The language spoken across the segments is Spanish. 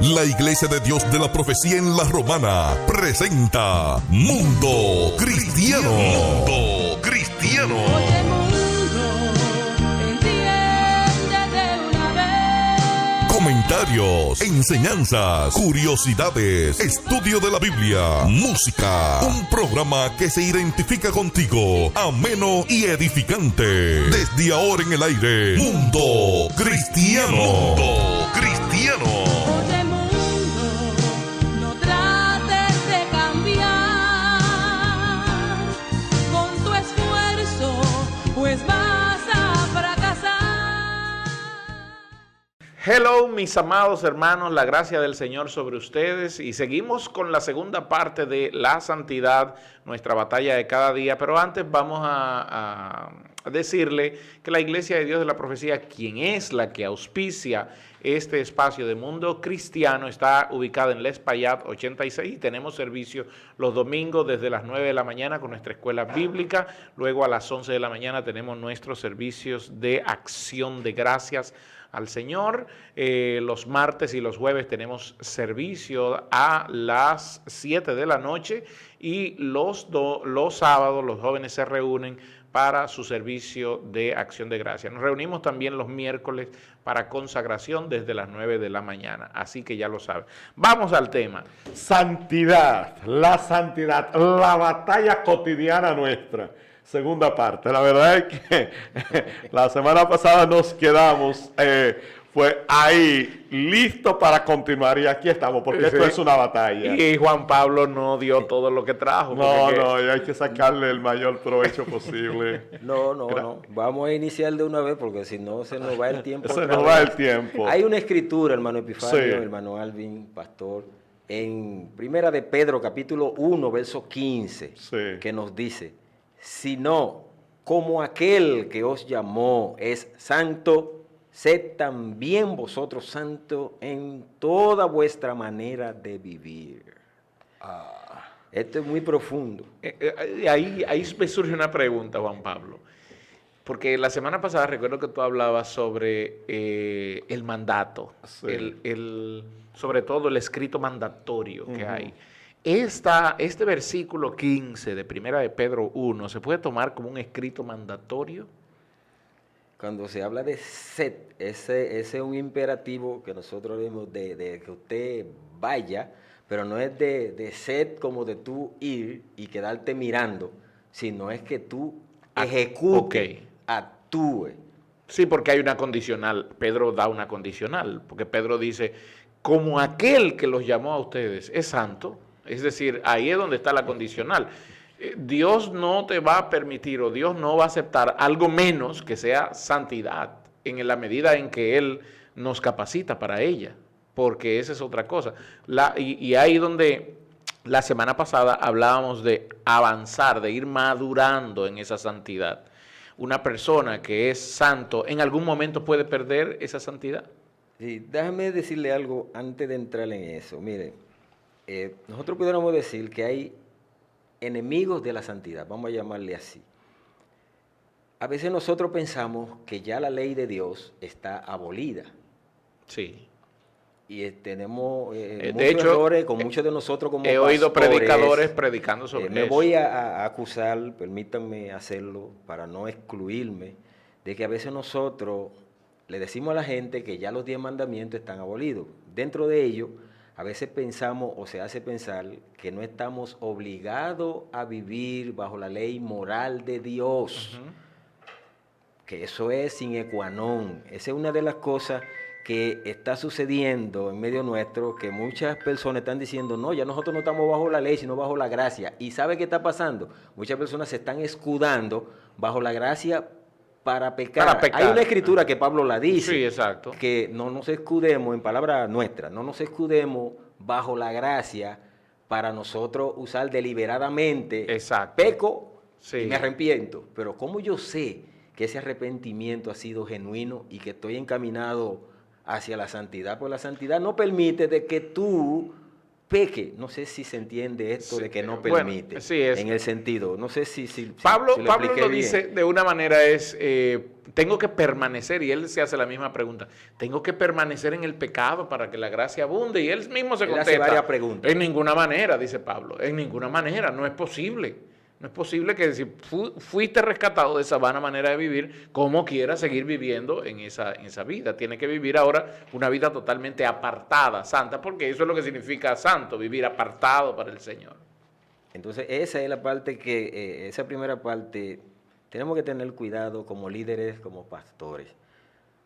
La Iglesia de Dios de la Profecía en La Romana presenta Mundo Cristiano. Mundo Cristiano. Oye, mundo, entiende de una vez. Comentarios, enseñanzas, curiosidades, estudio de la Biblia, música. Un programa que se identifica contigo, ameno y edificante. Desde ahora en el aire, Mundo Cristiano. Mundo Cristiano. Oye, mundo, no trates de cambiar con tu esfuerzo, pues vas a fracasar. Hello, mis amados hermanos, la gracia del Señor sobre ustedes, y seguimos con la segunda parte de la santidad, nuestra batalla de cada día. Pero antes vamos a decirle que la Iglesia de Dios de la Profecía, quien es la que auspicia este espacio de Mundo Cristiano, está ubicada en L'Espaillat 86 y tenemos servicio los domingos desde las 9 de la mañana con nuestra escuela bíblica. Luego a las 11 de la mañana tenemos nuestros servicios de acción de gracias al Señor. Los martes y los jueves tenemos servicio a las 7 de la noche y los sábados los jóvenes se reúnen para su servicio de acción de gracia. Nos reunimos también los miércoles para consagración desde las 9 de la mañana, así que ya lo saben. Vamos al tema. Santidad, la batalla cotidiana nuestra. Segunda parte. La verdad es que la semana pasada nos quedamos fue ahí, listo para continuar, y aquí estamos, porque esto es una batalla. Y Juan Pablo no dio todo lo que trajo. No, y hay que sacarle el mayor provecho posible. No. Vamos a iniciar de una vez porque si no se nos va el tiempo. Se nos va el tiempo. Hay una escritura, hermano Epifanio, Sí. hermano Alvin, pastor, en Primera de Pedro, capítulo 1, verso 15, Sí. que nos dice: sino como aquel que os llamó es santo, sed también vosotros santos en toda vuestra manera de vivir. Esto es muy profundo. Ahí me surge una pregunta, Juan Pablo, porque la semana pasada recuerdo que tú hablabas sobre el mandato, Sí. sobre todo el escrito mandatorio que hay. Este versículo 15 de Primera de Pedro 1, ¿se puede tomar como un escrito mandatorio? Cuando se habla de sed, ese es un imperativo que nosotros vemos de que usted vaya, pero no es de sed como de tú ir y quedarte mirando, sino es que tú ejecutes, actúe. Sí, porque hay una condicional. Pedro da una condicional, porque Pedro dice, como aquel que los llamó a ustedes es santo, es decir, ahí es donde está la condicional. Dios no te va a permitir o Dios no va a aceptar algo menos que sea santidad en la medida en que Él nos capacita para ella, porque esa es otra cosa. Y ahí donde la semana pasada hablábamos de avanzar, de ir madurando en esa santidad. Una persona que es santo en algún momento puede perder esa santidad. Sí, déjame decirle algo antes de entrar en eso. Mire, nosotros pudiéramos decir que hay enemigos de la santidad, vamos a llamarle así. A veces nosotros pensamos que ya la ley de Dios está abolida. Sí. Y tenemos De muchos hecho, errores con muchos de nosotros como He oído pastores. predicadores predicando sobre Me eso. voy a acusar, permítanme hacerlo para no excluirme, de que a veces nosotros le decimos a la gente que ya los 10 mandamientos están abolidos. Dentro de ellos, a veces pensamos o se hace pensar que no estamos obligados a vivir bajo la ley moral de Dios. Que eso es sine qua non. Esa es una de las cosas que está sucediendo en medio nuestro, que muchas personas están diciendo, no, ya nosotros no estamos bajo la ley, sino bajo la gracia. ¿Y sabe qué está pasando? Muchas personas se están escudando bajo la gracia para pecar. Para pecar. Hay una escritura que Pablo la dice, Sí, exacto. que no nos escudemos, en palabra nuestra, no nos escudemos bajo la gracia para nosotros usar deliberadamente. Exacto. Peco Sí. y me arrepiento. Pero ¿cómo yo sé que ese arrepentimiento ha sido genuino y que estoy encaminado hacia la santidad? Pues la santidad no permite de que tú peque. No sé si se entiende esto Sí, de que no bueno, permite, sí, es- en el sentido. No sé si Pablo, si lo Pablo expliqué lo bien. dice de una manera tengo que permanecer, y él se hace la misma pregunta, tengo que permanecer en el pecado para que la gracia abunde, y él mismo se Él hace contesta, varias preguntas. en ninguna manera, dice Pablo, en ninguna manera, no es posible. No es posible que si fuiste rescatado de esa vana manera de vivir, como quieras seguir viviendo en esa vida. Tiene que vivir ahora una vida totalmente apartada, santa, porque eso es lo que significa santo, vivir apartado para el Señor. Entonces, esa es la parte esa primera parte, tenemos que tener cuidado como líderes, como pastores,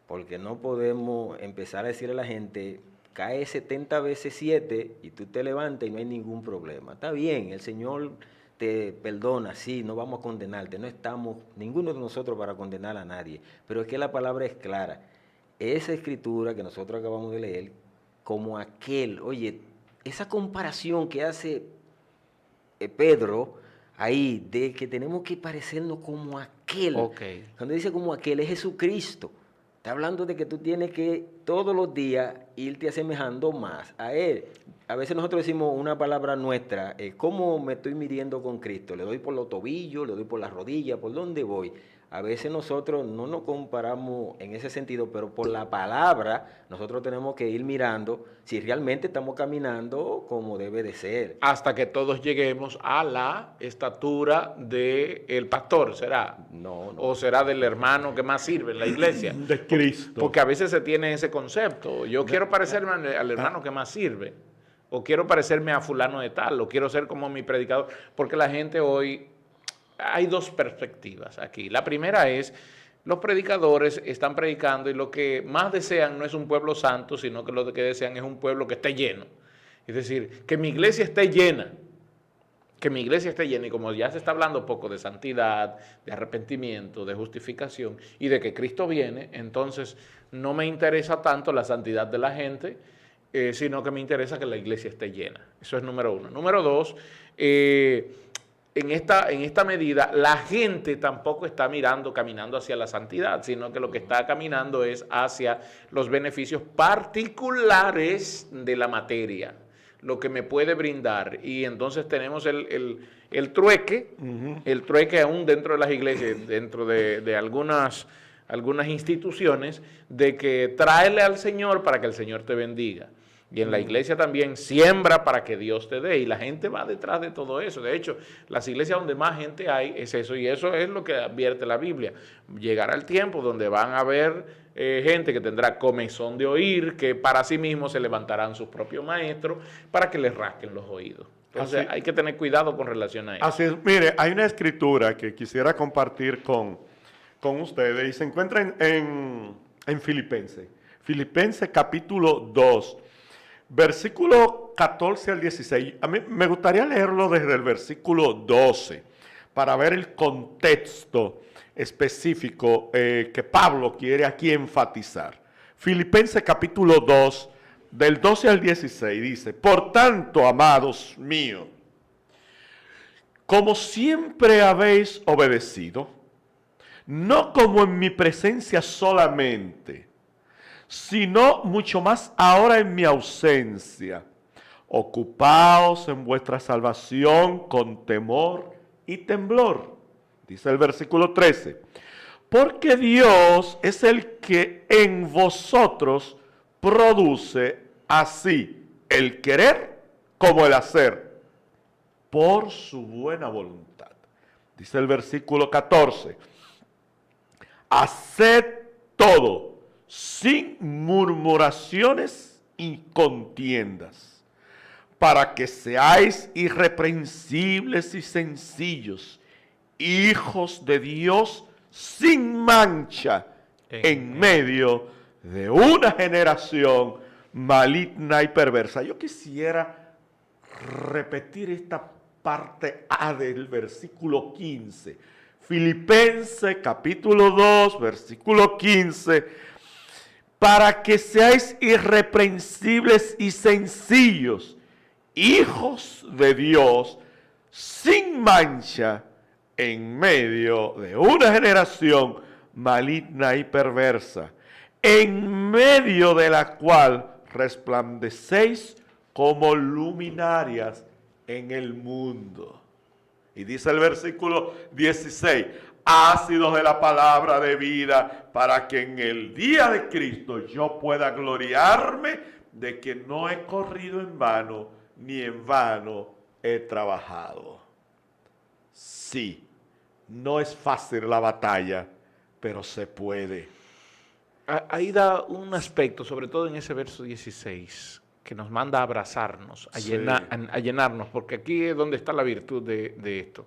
porque no podemos empezar a decirle a la gente, cae 70 veces 7 y tú te levantas y no hay ningún problema. Está bien, el Señor te perdona, sí, no vamos a condenarte, no estamos, ninguno de nosotros para condenar a nadie, pero es que la palabra es clara. Esa escritura que nosotros acabamos de leer, como aquel, oye, esa comparación que hace Pedro ahí, de que tenemos que parecernos como aquel. Okay. Cuando dice como aquel, es Jesucristo. Está hablando de que tú tienes que todos los días irte asemejando más a Él. A veces nosotros decimos una palabra nuestra, ¿cómo me estoy midiendo con Cristo? ¿Le doy por los tobillos? ¿Le doy por las rodillas? ¿Por dónde voy? A veces nosotros no nos comparamos en ese sentido, pero por la palabra nosotros tenemos que ir mirando si realmente estamos caminando como debe de ser. Hasta que todos lleguemos a la estatura del pastor, ¿será? No. O será del hermano que más sirve en la iglesia. De Cristo. Porque a veces se tiene ese concepto. Yo quiero parecerme al hermano que más sirve. O quiero parecerme a fulano de tal. O quiero ser como mi predicador. Porque la gente hoy... Hay dos perspectivas aquí. La primera es, los predicadores están predicando y lo que más desean no es un pueblo santo, sino que lo que desean es un pueblo que esté lleno. Es decir, que mi iglesia esté llena. Que mi iglesia esté llena. Y como ya se está hablando poco de santidad, de arrepentimiento, de justificación y de que Cristo viene, entonces no me interesa tanto la santidad de la gente, sino que me interesa que la iglesia esté llena. Eso es número uno. Número dos, en esta medida, la gente tampoco está caminando hacia la santidad, sino que lo que está caminando es hacia los beneficios particulares de la materia, lo que me puede brindar. Y entonces tenemos el trueque, el trueque aún dentro de las iglesias, dentro de algunas instituciones, de que tráele al Señor para que el Señor te bendiga. Y en la iglesia también siembra para que Dios te dé. Y la gente va detrás de todo eso. De hecho, las iglesias donde más gente hay es eso. Y eso es lo que advierte la Biblia. Llegará el tiempo donde van a haber gente que tendrá comezón de oír, que para sí mismos se levantarán sus propios maestros para que les rasquen los oídos. Entonces hay que tener cuidado con relación a eso. Así es. Mire, hay una escritura que quisiera compartir con ustedes y se encuentra en Filipenses. Filipenses capítulo 2. Versículo 14 al 16, a mí me gustaría leerlo desde el versículo 12 para ver el contexto específico que Pablo quiere aquí enfatizar. Filipenses capítulo 2, del 12 al 16 dice, por tanto, amados míos, como siempre habéis obedecido, no como en mi presencia solamente, sino mucho más ahora en mi ausencia. Ocupaos en vuestra salvación con temor y temblor. Dice el versículo 13. Porque Dios es el que en vosotros produce así el querer como el hacer, por su buena voluntad. Dice el versículo 14. Haced todo sin murmuraciones y contiendas, para que seáis irreprensibles y sencillos, hijos de Dios sin mancha, en medio de una generación maligna y perversa. Yo quisiera repetir esta parte A del versículo 15. Filipenses capítulo 2, versículo 15. Para que seáis irreprensibles y sencillos, hijos de Dios, sin mancha, en medio de una generación maligna y perversa, en medio de la cual resplandecéis como luminarias en el mundo. Y dice el versículo 16, ácidos de la palabra de vida, para que en el día de Cristo yo pueda gloriarme de que no he corrido en vano, ni en vano he trabajado. Sí, no es fácil la batalla, pero se puede. Ahí da un aspecto, sobre todo en ese verso 16, que nos manda a abrazarnos, Sí. a llenarnos, porque aquí es donde está la virtud de esto.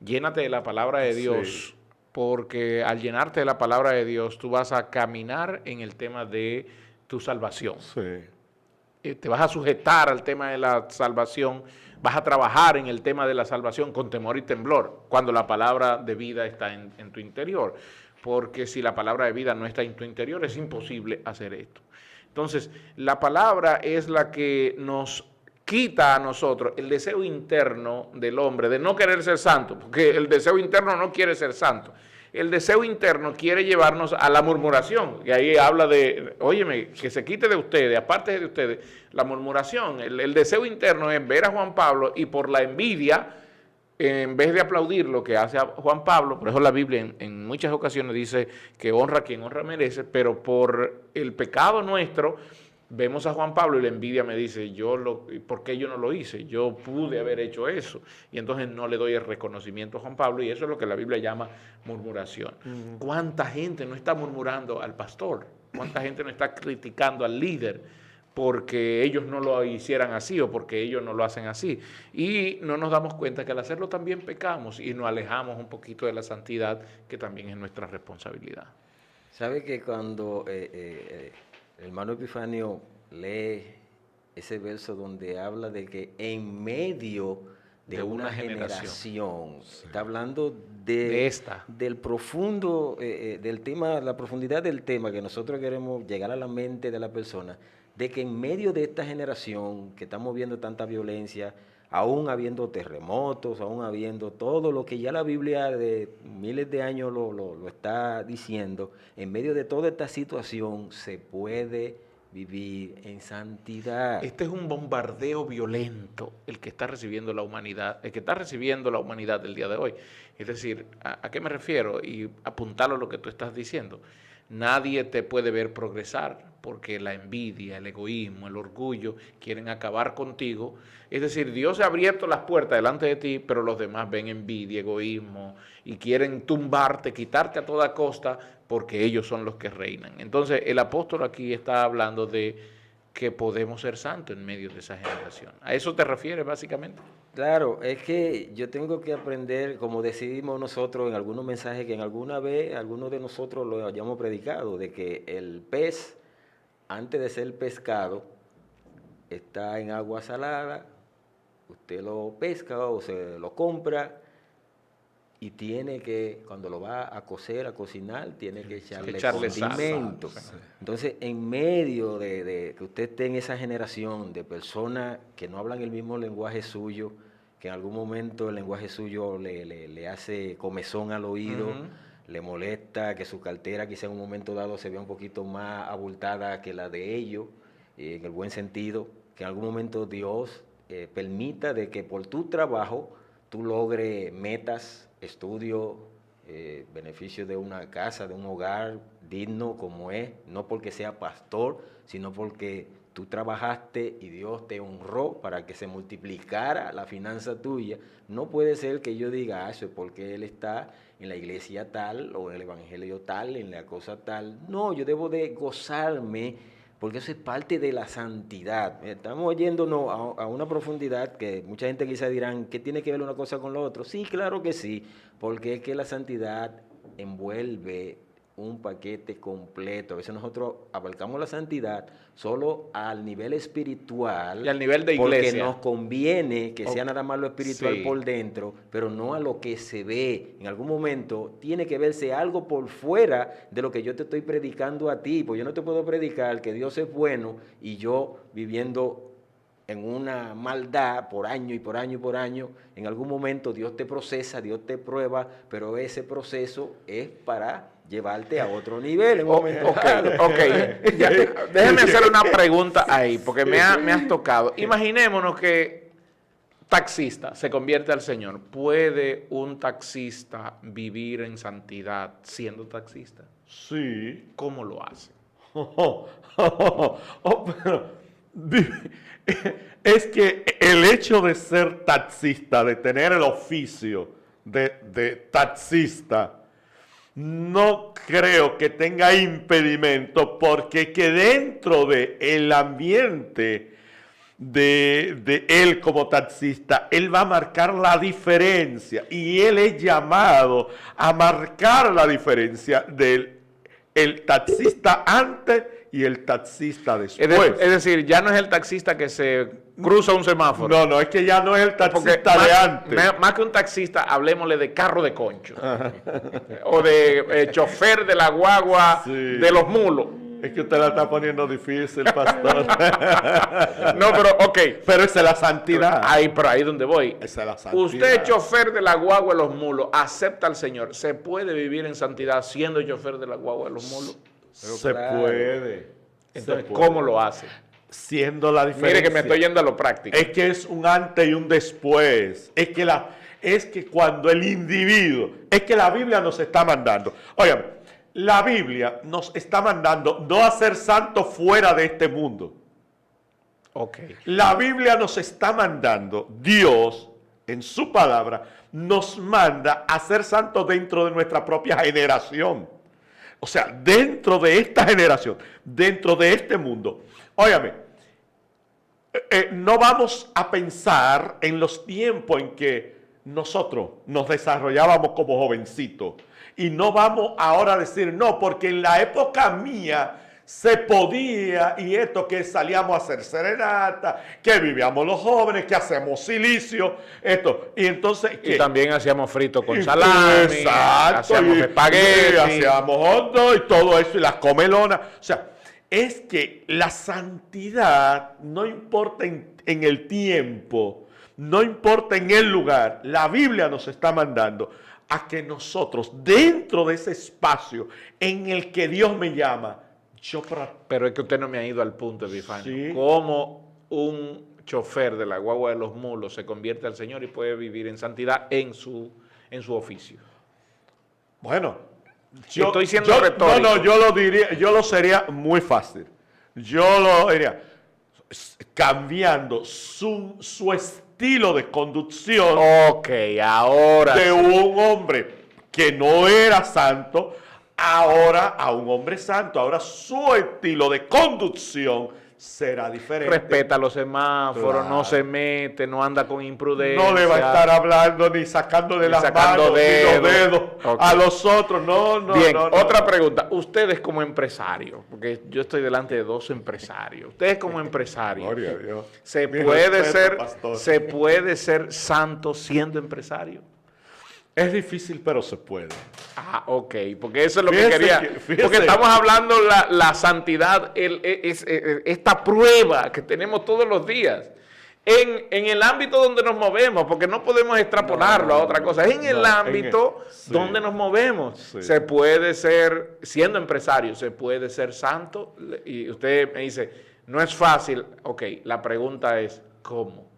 Llénate de la palabra de Dios, Sí. porque al llenarte de la palabra de Dios, tú vas a caminar en el tema de tu salvación. Sí. Te vas a sujetar al tema de la salvación, vas a trabajar en el tema de la salvación con temor y temblor, cuando la palabra de vida está en tu interior. Porque si la palabra de vida no está en tu interior, es imposible hacer esto. Entonces, la palabra es la que nos quita a nosotros el deseo interno del hombre de no querer ser santo, porque el deseo interno no quiere ser santo. El deseo interno quiere llevarnos a la murmuración, y ahí habla de, óyeme, que se quite de ustedes, aparte de ustedes, la murmuración. El deseo interno es ver a Juan Pablo y por la envidia, en vez de aplaudir lo que hace a Juan Pablo, por eso la Biblia en muchas ocasiones dice que honra a quien honra merece, pero por el pecado nuestro, vemos a Juan Pablo y la envidia me dice, ¿por qué yo no lo hice? Yo pude haber hecho eso. Y entonces no le doy el reconocimiento a Juan Pablo y eso es lo que la Biblia llama murmuración. ¿Cuánta gente no está murmurando al pastor? ¿Cuánta gente no está criticando al líder porque ellos no lo hicieran así o porque ellos no lo hacen así? Y no nos damos cuenta que al hacerlo también pecamos y nos alejamos un poquito de la santidad, que también es nuestra responsabilidad. ¿Sabe que cuando el hermano Epifanio lee ese verso donde habla de que en medio de una generación, está hablando de esta, del profundo, del tema, la profundidad del tema que nosotros queremos llegar a la mente de la persona, de que en medio de esta generación que estamos viendo tanta violencia, aún habiendo terremotos, aún habiendo todo lo que ya la Biblia de miles de años lo está diciendo, en medio de toda esta situación se puede vivir en santidad. Este es un bombardeo violento el que está recibiendo la humanidad, el que está recibiendo la humanidad del día de hoy. Es decir, ¿a qué me refiero? Y apuntarlo a lo que tú estás diciendo. Nadie te puede ver progresar porque la envidia, el egoísmo, el orgullo quieren acabar contigo. Es decir, Dios ha abierto las puertas delante de ti, pero los demás ven envidia, egoísmo y quieren tumbarte, quitarte a toda costa porque ellos son los que reinan. Entonces, el apóstol aquí está hablando de que podemos ser santos en medio de esa generación. ¿A eso te refieres básicamente? Claro, es que yo tengo que aprender, como decidimos nosotros en algunos mensajes que en alguna vez algunos de nosotros lo hayamos predicado, de que el pez, antes de ser pescado, está en agua salada, usted lo pesca o se lo compra y tiene que, cuando lo va a cocer, a cocinar, tiene que echarle condimento. Entonces, en medio de que usted esté en esa generación de personas que no hablan el mismo lenguaje suyo, que en algún momento el lenguaje suyo le hace comezón al oído, le molesta, que su cartera quizá en un momento dado se vea un poquito más abultada que la de ellos, en el buen sentido, que en algún momento Dios permita de que por tu trabajo tú logres metas, estudios, beneficios de una casa, de un hogar digno como es, no porque sea pastor, sino porque tú trabajaste y Dios te honró para que se multiplicara la finanza tuya. No puede ser que yo diga, eso es porque él está en la iglesia tal o en el evangelio tal, en la cosa tal. No, yo debo de gozarme porque eso es parte de la santidad. Estamos yéndonos a una profundidad que mucha gente quizá dirán, ¿qué tiene que ver una cosa con lo otro? Sí, claro que sí, porque es que la santidad envuelve un paquete completo. A veces nosotros abarcamos la santidad solo al nivel espiritual y al nivel de porque iglesia, nos conviene que sea nada más lo espiritual sí, por dentro, pero no a lo que se ve. En algún momento tiene que verse algo por fuera de lo que yo te estoy predicando a ti, pues yo no te puedo predicar que Dios es bueno y yo viviendo en una maldad por año y por año y por año. En algún momento Dios te procesa, Dios te prueba, pero ese proceso es para llevarte a otro nivel en un momento Ok, dado. ok. Ya, déjeme hacer una pregunta ahí, porque me has tocado. Imaginémonos que taxista se convierte al Señor. ¿Puede un taxista vivir en santidad siendo taxista? Sí. ¿Cómo lo hace? Pero, es que el hecho de ser taxista, de tener el oficio de taxista, no creo que tenga impedimento, porque que dentro del ambiente de él como taxista, él va a marcar la diferencia, y él es llamado a marcar la diferencia del el taxista antes y el taxista después. Es decir, ya no es el taxista que se cruza un semáforo. No, es que ya no es el Porque taxista de antes. más que un taxista, hablemosle de carro de concho. O de chofer de la guagua Sí. de los mulos. Es que usted la está poniendo difícil, pastor. No, pero ok. Pero esa es la santidad. Pero ahí donde voy. Esa es la santidad. Usted, chofer de la guagua de los mulos, acepta al Señor. ¿Se puede vivir en santidad siendo chofer de la guagua de los mulos? Se claro. puede. Entonces, Se puede. ¿cómo lo hace? Siendo la diferencia. Mire que me estoy yendo a lo práctico. Es que es un antes y un después. Es que cuando el individuo, es que la Biblia nos está mandando. Oigan, la Biblia nos está mandando no a ser santos fuera de este mundo. Ok. La Biblia nos está mandando, Dios en su palabra nos manda a ser santos dentro de nuestra propia generación. O sea, dentro de esta generación, dentro de este mundo. Óyame, no vamos a pensar en los tiempos en que nosotros nos desarrollábamos como jovencitos. Y no vamos ahora a decir, no, porque en la época mía se podía, y esto que salíamos a hacer serenata, que vivíamos los jóvenes, que hacemos silicio, esto. Y entonces, Y ¿qué? también hacíamos frito con salami, Exacto, hacíamos espagueti. y hacíamos hot dog y todo eso, y las comelonas. O sea, es que la santidad no importa en el tiempo, no importa en el lugar. La Biblia nos está mandando a que nosotros, dentro de ese espacio en el que Dios me llama, Pero es que usted no me ha ido al punto, Epifanio. Sí. ¿Cómo un chofer de la guagua de los mulos se convierte al Señor y puede vivir en santidad en su oficio? Bueno, Estoy siendo retórico. No, yo lo sería muy fácil. Yo lo diría cambiando su estilo de conducción Ok, ahora de sí. un hombre que no era santo, ahora a un hombre santo. Ahora su estilo de conducción será diferente. Respeta los semáforos, Claro. no se mete, no anda con imprudencia. No le va a estar hablando ni sacando de Ni las sacando manos ni los dedos. dedos Ok. a los otros. No. Bien, no. otra pregunta. Ustedes como empresarios, porque yo estoy delante de dos empresarios. Ustedes como empresarios, Gloria a Dios. ¿se Mi puede respeto, pastor. ser santo siendo empresario? Es difícil, pero se puede. Ah, ok, porque eso es lo Fíjese que quería. fíjese. Porque estamos hablando la santidad, esta prueba que tenemos todos los días. En el ámbito donde nos movemos, porque no podemos extrapolarlo a otra cosa. Es en el ámbito sí. donde nos movemos. Sí. Se puede ser, siendo empresario, se puede ser santo. Y usted me dice, no es fácil. Ok, la pregunta es, ¿cómo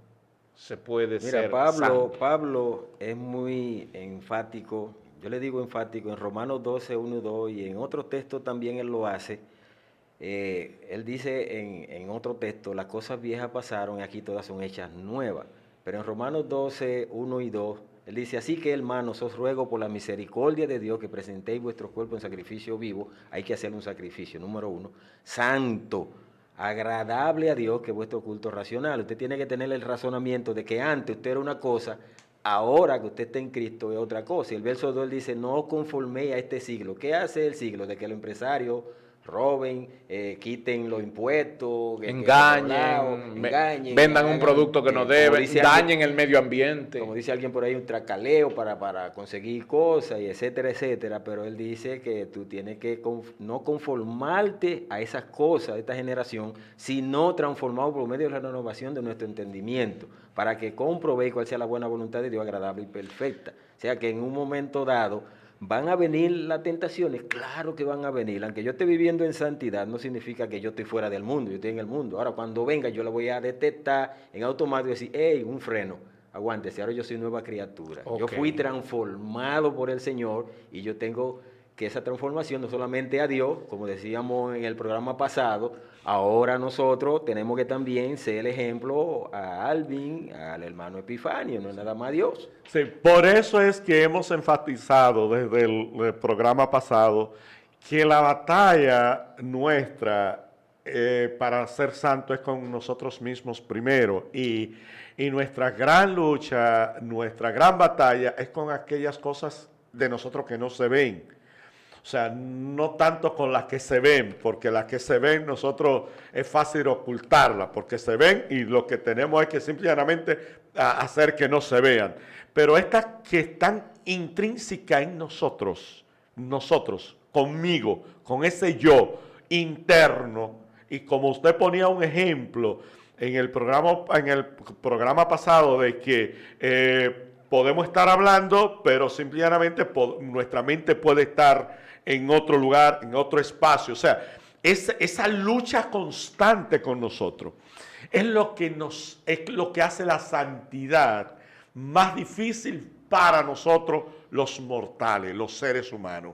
se puede ser Mira, santo? Pablo es muy enfático, yo le digo enfático, en Romanos 12, 1 y 2, y en otro texto también él lo hace. Él dice en otro texto, las cosas viejas pasaron y aquí todas son hechas nuevas. Pero en Romanos 12, 1 y 2, él dice, así que hermanos, os ruego por la misericordia de Dios que presentéis vuestro cuerpo en sacrificio vivo. Hay que hacer un sacrificio, número 1, santo, agradable a Dios, que es vuestro culto racional. Usted tiene que tener el razonamiento de que antes usted era una cosa, ahora que usted está en Cristo es otra cosa. Y el verso 2 dice, no os conforméis a este siglo. ¿Qué hace el siglo? De que los empresarios roben, quiten los impuestos, engañen, vendan un producto que no deben, dañen el medio ambiente. Como dice alguien por ahí, un tracaleo para conseguir cosas, y etcétera, etcétera. Pero él dice que tú tienes que no conformarte a esas cosas de esta generación, sino transformado por medio de la renovación de nuestro entendimiento, para que comprobéis cuál sea la buena voluntad de Dios, agradable y perfecta. O sea que en un momento dado, ¿van a venir las tentaciones? Claro que van a venir. Aunque yo esté viviendo en santidad, no significa que yo estoy fuera del mundo, yo estoy en el mundo. Ahora, cuando venga, yo la voy a detectar en automático y decir, hey, un freno, aguántese, ahora yo soy nueva criatura. Okay. Yo fui transformado por el Señor y yo tengo que esa transformación no solamente a Dios, como decíamos en el programa pasado, ahora nosotros tenemos que también ser el ejemplo a Alvin, al hermano Epifanio, no es nada más Dios. Sí, por eso es que hemos enfatizado desde el programa pasado que la batalla nuestra para ser santo es con nosotros mismos primero, y nuestra gran lucha, nuestra gran batalla es con aquellas cosas de nosotros que no se ven. O sea, no tanto con las que se ven, porque las que se ven nosotros es fácil ocultarlas, porque se ven y lo que tenemos es que simplemente hacer que no se vean. Pero estas que están intrínsecas en nosotros, conmigo, con ese yo interno, y como usted ponía un ejemplo en el programa pasado de que podemos estar hablando, pero simplemente nuestra mente puede estar en otro lugar, en otro espacio. O sea, esa lucha constante con nosotros es lo que hace la santidad más difícil para nosotros los mortales, los seres humanos.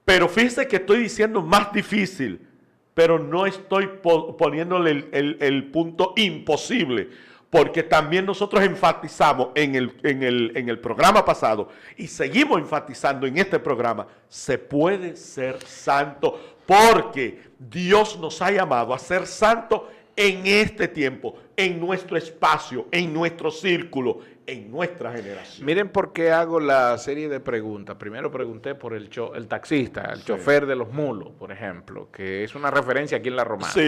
Pero fíjese que estoy diciendo más difícil, pero no estoy poniéndole el punto imposible, porque también nosotros enfatizamos en el programa pasado y seguimos enfatizando en este programa, se puede ser santo porque Dios nos ha llamado a ser santos en este tiempo, en nuestro espacio, en nuestro círculo, en nuestra generación. Miren por qué hago la serie de preguntas. Primero pregunté por el taxista, el chofer de los mulos, por ejemplo, que es una referencia aquí en La Romana. Sí,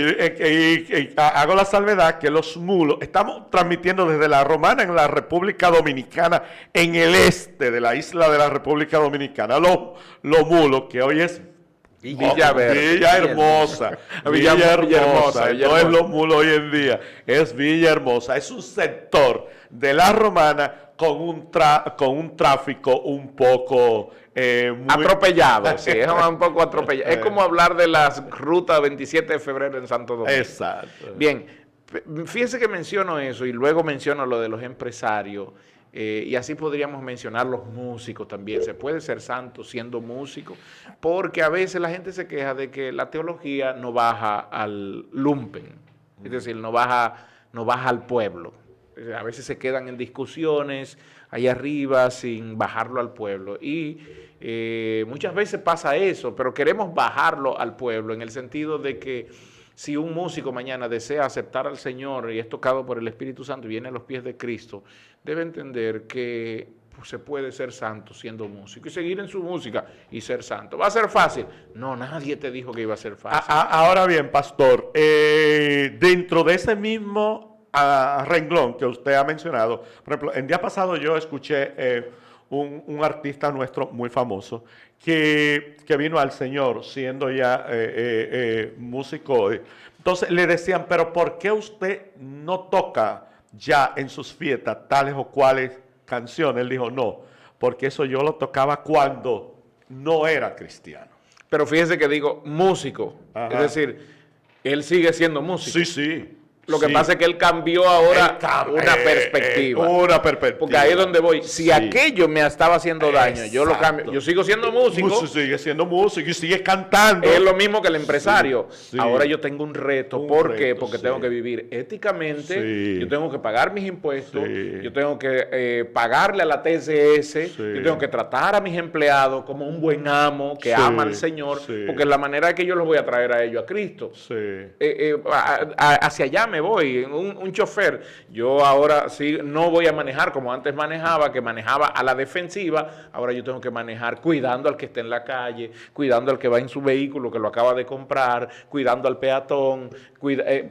hago la salvedad que los mulos, estamos transmitiendo desde La Romana en la República Dominicana, en el este de la isla de la República Dominicana. Los mulos, que hoy es Villahermosa. Villahermosa. No es Los Mulos hoy en día, es Villahermosa. Es un sector de La Romana con un tráfico un poco atropellado, sí, es un poco atropellado. Es como hablar de la ruta 27 de febrero en Santo Domingo. Exacto. Bien, fíjense que menciono eso y luego menciono lo de los empresarios. Y así podríamos mencionar los músicos también. Se puede ser santo siendo músico, porque a veces la gente se queja de que la teología no baja al lumpen, es decir, no baja al pueblo. A veces se quedan en discusiones ahí arriba sin bajarlo al pueblo. Y muchas veces pasa eso, pero queremos bajarlo al pueblo en el sentido de que si un músico mañana desea aceptar al Señor y es tocado por el Espíritu Santo y viene a los pies de Cristo, debe entender que se puede ser santo siendo músico y seguir en su música y ser santo. ¿Va a ser fácil? No, nadie te dijo que iba a ser fácil. Ahora bien, pastor, dentro de ese mismo renglón que usted ha mencionado, por ejemplo, el día pasado yo escuché un artista nuestro muy famoso que vino al Señor siendo ya músico. Entonces le decían, pero ¿por qué usted no toca ya en sus fiestas tales o cuales canciones? Él dijo, no, porque eso yo lo tocaba cuando no era cristiano. Pero fíjense que digo músico, Ajá. Es decir, él sigue siendo músico. Sí, sí. Lo que pasa es que él cambió ahora una perspectiva. Una perspectiva. Porque ahí es donde voy. Si Sí. aquello me estaba haciendo daño, yo lo Exacto. cambio. Yo sigo siendo músico. Sigue siendo músico y sigue cantando. Es lo mismo que el empresario. Sí. Ahora yo tengo un reto. Un ¿Por qué? reto, Porque sí. tengo que vivir éticamente. Sí. Yo tengo que pagar mis impuestos. Sí. Yo tengo que pagarle a la TCS. Sí. Yo tengo que tratar a mis empleados como un buen amo que Sí. ama al Señor. Sí. Porque la manera que yo los voy a traer a ellos a Cristo. Sí. Hacia allá me me voy. Un chofer, yo ahora sí no voy a manejar como antes manejaba, que manejaba a la defensiva. Ahora yo tengo que manejar cuidando al que está en la calle, cuidando al que va en su vehículo, que lo acaba de comprar, cuidando al peatón,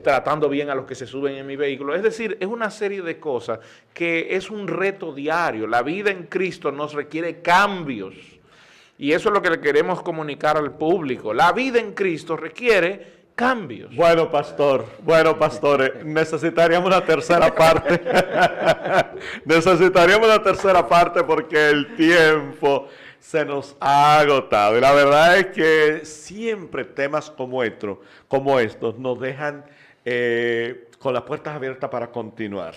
tratando bien a los que se suben en mi vehículo. Es decir, es una serie de cosas que es un reto diario. La vida en Cristo nos requiere cambios. Y eso es lo que le queremos comunicar al público. La vida en Cristo requiere cambios. Bueno, pastores, necesitaríamos una tercera parte. Necesitaríamos una tercera parte porque el tiempo se nos ha agotado. Y la verdad es que siempre temas como estos nos dejan con las puertas abiertas para continuar.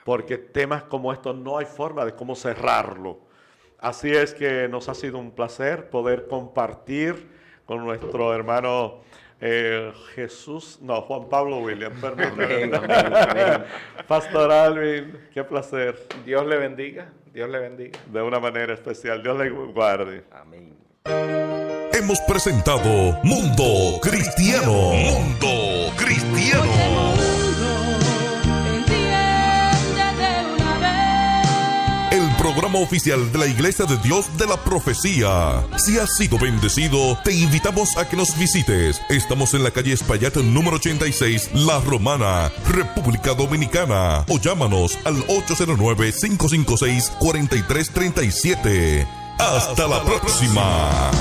Porque temas como estos no hay forma de cómo cerrarlo. Así es que nos ha sido un placer poder compartir con nuestro hermano Juan Pablo William, permítame. Amén. Pastor Alvin, qué placer. Dios le bendiga, Dios le bendiga. De una manera especial, Dios le guarde. Amén. Hemos presentado Mundo Cristiano. Mundo Cristiano. El programa oficial de la Iglesia de Dios de la Profecía. Si has sido bendecido, te invitamos a que nos visites. Estamos en la calle Espaillat, número 86, La Romana, República Dominicana. O llámanos al 809-556-4337. Hasta la próxima.